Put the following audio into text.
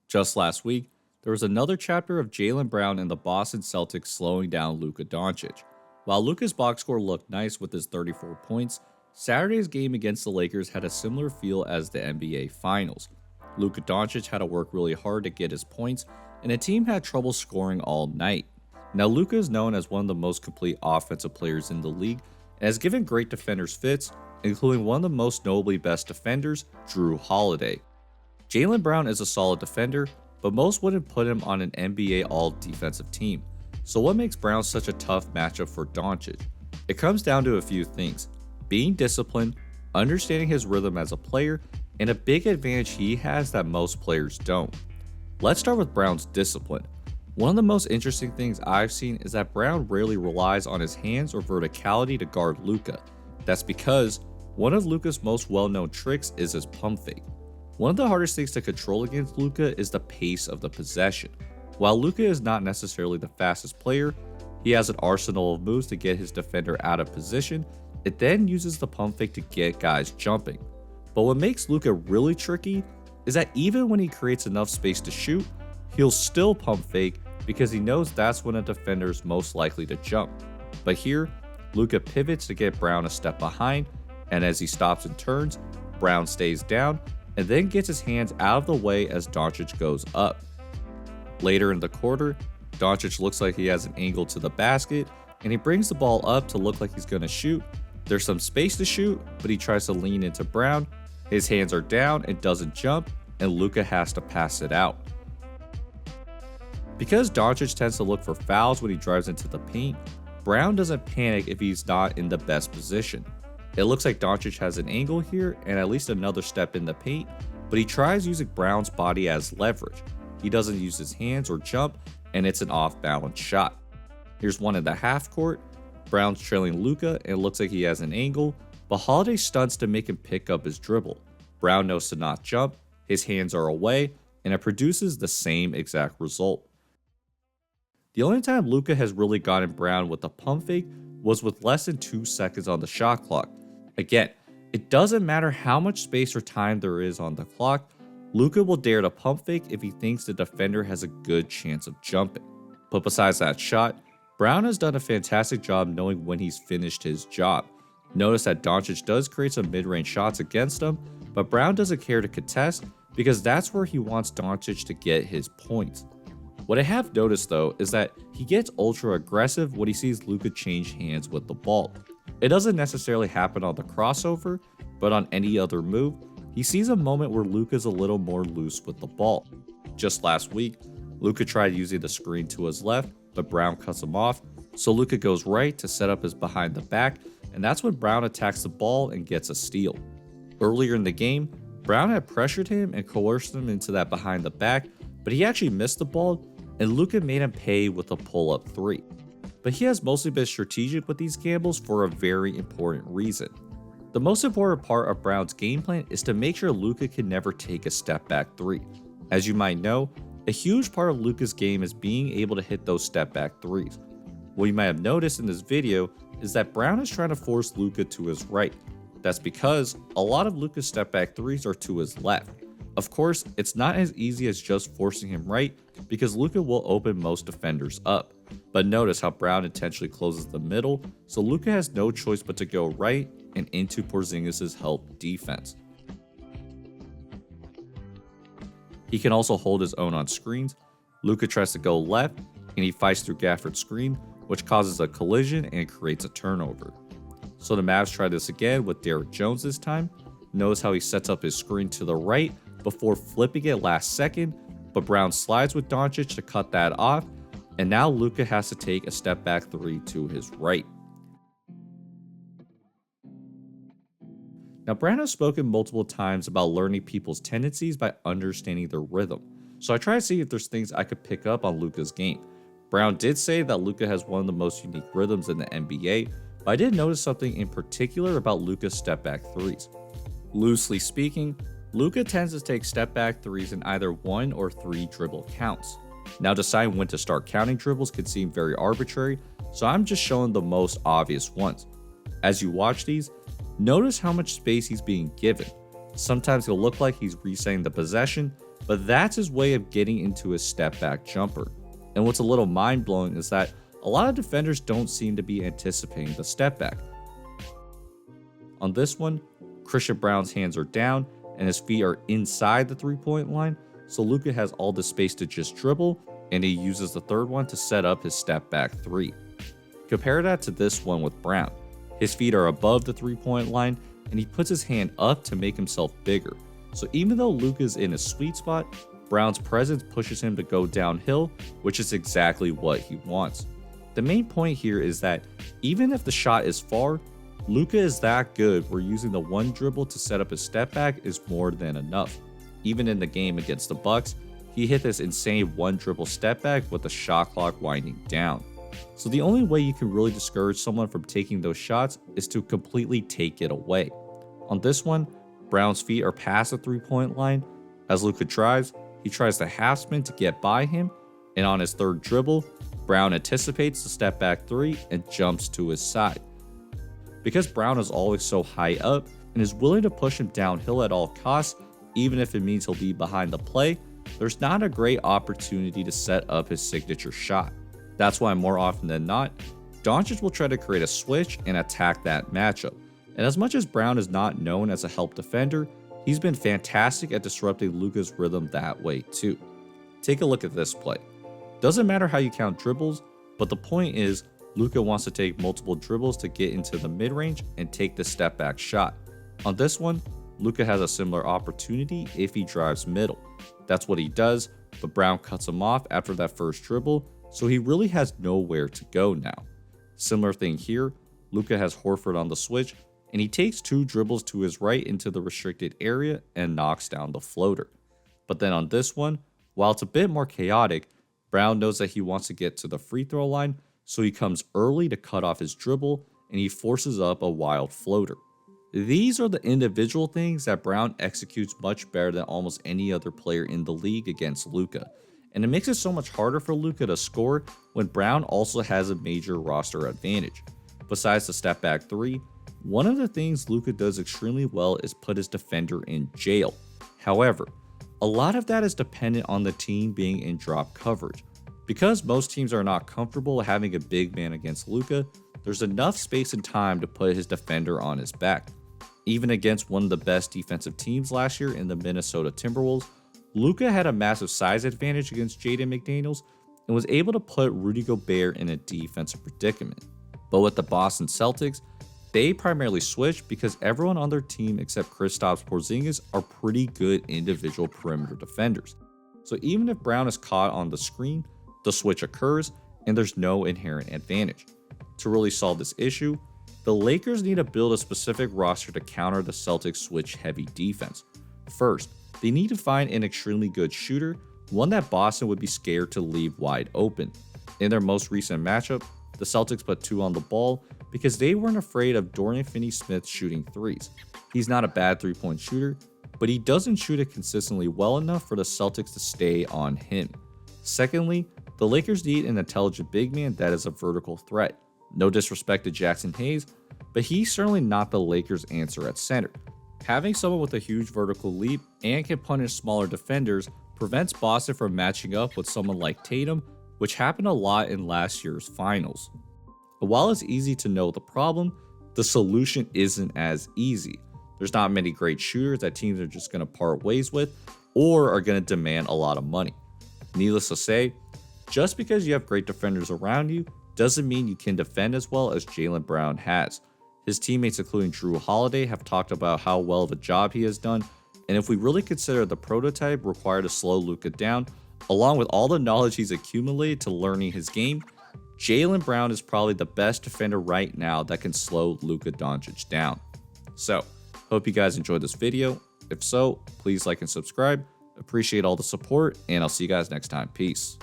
Just last week, there was another chapter of Jaylen Brown and the Boston Celtics slowing down Luka Doncic. While Luka's box score looked nice with his 34 points, Saturday's game against the Lakers had a similar feel as the NBA Finals. Luka Doncic had to work really hard to get his points, and the team had trouble scoring all night. Now, Luka is known as one of the most complete offensive players in the league and has given great defenders fits, including one of the most notably best defenders, Jrue Holiday. Jaylen Brown is a solid defender, but most wouldn't put him on an NBA all-defensive team. So what makes Brown such a tough matchup for Doncic? It comes down to a few things: being disciplined, understanding his rhythm as a player, and a big advantage he has that most players don't. Let's start with Brown's discipline. One of the most interesting things I've seen is that Brown rarely relies on his hands or verticality to guard Luka. That's because one of Luka's most well-known tricks is his pump fake. One of the hardest things to control against Luka is the pace of the possession. While Luka is not necessarily the fastest player, he has an arsenal of moves to get his defender out of position. It then uses the pump fake to get guys jumping. But what makes Luka really tricky is that even when he creates enough space to shoot, he'll still pump fake because he knows that's when a defender is most likely to jump. But here, Luka pivots to get Brown a step behind, and as he stops and turns, Brown stays down and then gets his hands out of the way as Doncic goes up. Later in the quarter, Doncic looks like he has an angle to the basket, and he brings the ball up to look like he's going to shoot. There's some space to shoot, but he tries to lean into Brown. His hands are down and doesn't jump, and Luka has to pass it out. Because Doncic tends to look for fouls when he drives into the paint, Brown doesn't panic if he's not in the best position. It looks like Doncic has an angle here and at least another step in the paint, but he tries using Brown's body as leverage. He doesn't use his hands or jump, and it's an off-balance shot. Here's one in the half court. Brown's trailing Luka and it looks like he has an angle, but Holiday stunts to make him pick up his dribble. Brown knows to not jump, his hands are away, and it produces the same exact result. The only time Luka has really gotten Brown with a pump fake was with less than 2 seconds on the shot clock. Again, it doesn't matter how much space or time there is on the clock, Luka will dare to pump fake if he thinks the defender has a good chance of jumping. But besides that shot, Brown has done a fantastic job knowing when he's finished his job. Notice that Doncic does create some mid-range shots against him, but Brown doesn't care to contest because that's where he wants Doncic to get his points. What I have noticed though is that he gets ultra aggressive when he sees Luka change hands with the ball. It doesn't necessarily happen on the crossover, but on any other move, he sees a moment where Luka's a little more loose with the ball. Just last week, Luka tried using the screen to his left, but Brown cuts him off, so Luka goes right to set up his behind the back, and that's when Brown attacks the ball and gets a steal. Earlier in the game, Brown had pressured him and coerced him into that behind the back, but he actually missed the ball, and Luka made him pay with a pull-up three. But he has mostly been strategic with these gambles for a very important reason. The most important part of Brown's game plan is to make sure Luka can never take a step back three. As you might know, a huge part of Luka's game is being able to hit those step back threes. What you might have noticed in this video is that Brown is trying to force Luka to his right. That's because a lot of Luka's step back threes are to his left. Of course, it's not as easy as just forcing him right because Luka will open most defenders up. But notice how Brown intentionally closes the middle, so Luka has no choice but to go right and into Porzingis' help defense. He can also hold his own on screens. Luka tries to go left, and he fights through Gafford's screen, which causes a collision and creates a turnover. So the Mavs try this again with Derrick Jones this time. Notice how he sets up his screen to the right before flipping it last second, but Brown slides with Doncic to cut that off, and now Luka has to take a step back three to his right. Now, Brown has spoken multiple times about learning people's tendencies by understanding their rhythm, so I try to see if there's things I could pick up on Luka's game. Brown did say that Luka has one of the most unique rhythms in the NBA, but I did notice something in particular about Luka's step back threes. Loosely speaking, Luka tends to take step back threes in either 1 or 3 dribble counts. Now, deciding when to start counting dribbles can seem very arbitrary, so I'm just showing the most obvious ones. As you watch these, notice how much space he's being given. Sometimes he'll look like he's resetting the possession, but that's his way of getting into his step back jumper. And what's a little mind blowing is that a lot of defenders don't seem to be anticipating the step back. On this one, Christian Brown's hands are down and his feet are inside the 3-point line, so Luka has all the space to just dribble, and he uses the third one to set up his step back 3. Compare that to this one with Brown. His feet are above the 3-point line and he puts his hand up to make himself bigger. So even though Luka's in a sweet spot, Brown's presence pushes him to go downhill, which is exactly what he wants. The main point here is that even if the shot is far, Luka is that good where using the one dribble to set up his step back is more than enough. Even in the game against the Bucks, he hit this insane one dribble step back with the shot clock winding down. So the only way you can really discourage someone from taking those shots is to completely take it away. On this one, Brown's feet are past the 3-point line. As Luka drives, he tries the half spin to get by him, and on his third dribble, Brown anticipates the step back 3 and jumps to his side. Because Brown is always so high up and is willing to push him downhill at all costs, even if it means he'll be behind the play, there's not a great opportunity to set up his signature shot. That's why more often than not, Doncic will try to create a switch and attack that matchup. And as much as Brown is not known as a help defender, he's been fantastic at disrupting Luka's rhythm that way too. Take a look at this play. Doesn't matter how you count dribbles, but the point is Luka wants to take multiple dribbles to get into the mid-range and take the step back shot. On this one, Luka has a similar opportunity if he drives middle. That's what he does, but Brown cuts him off after that first dribble, so he really has nowhere to go now. Similar thing here, Luka has Horford on the switch, and he takes 2 dribbles to his right into the restricted area and knocks down the floater. But then on this one, while it's a bit more chaotic, Brown knows that he wants to get to the free throw line, so he comes early to cut off his dribble, and he forces up a wild floater. These are the individual things that Brown executes much better than almost any other player in the league against Luka, and it makes it so much harder for Luka to score when Brown also has a major roster advantage. Besides the step back 3, one of the things Luka does extremely well is put his defender in jail. However, a lot of that is dependent on the team being in drop coverage. Because most teams are not comfortable having a big man against Luka, there's enough space and time to put his defender on his back. Even against one of the best defensive teams last year in the Minnesota Timberwolves, Luka had a massive size advantage against Jaden McDaniels and was able to put Rudy Gobert in a defensive predicament. But with the Boston Celtics, they primarily switch because everyone on their team except Kristaps Porzingis are pretty good individual perimeter defenders. So even if Brown is caught on the screen, the switch occurs and there's no inherent advantage. To really solve this issue, the Lakers need to build a specific roster to counter the Celtics' switch-heavy defense. First, they need to find an extremely good shooter, one that Boston would be scared to leave wide open. In their most recent matchup, the Celtics put 2 on the ball because they weren't afraid of Dorian Finney-Smith shooting 3s. He's not a bad 3-point shooter, but he doesn't shoot it consistently well enough for the Celtics to stay on him. Secondly, the Lakers need an intelligent big man that is a vertical threat. No disrespect to Jackson Hayes, but he's certainly not the Lakers' answer at center. Having someone with a huge vertical leap and can punish smaller defenders prevents Boston from matching up with someone like Tatum, which happened a lot in last year's finals. But while it's easy to know the problem, the solution isn't as easy. There's not many great shooters that teams are just going to part ways with or are going to demand a lot of money. Needless to say, just because you have great defenders around you doesn't mean you can defend as well as Jaylen Brown has. His teammates, including Drew Holiday, have talked about how well of a job he has done, and if we really consider the prototype required to slow Luka down, along with all the knowledge he's accumulated to learning his game, Jaylen Brown is probably the best defender right now that can slow Luka Doncic down. So, hope you guys enjoyed this video. If so, please like and subscribe. Appreciate all the support, and I'll see you guys next time. Peace.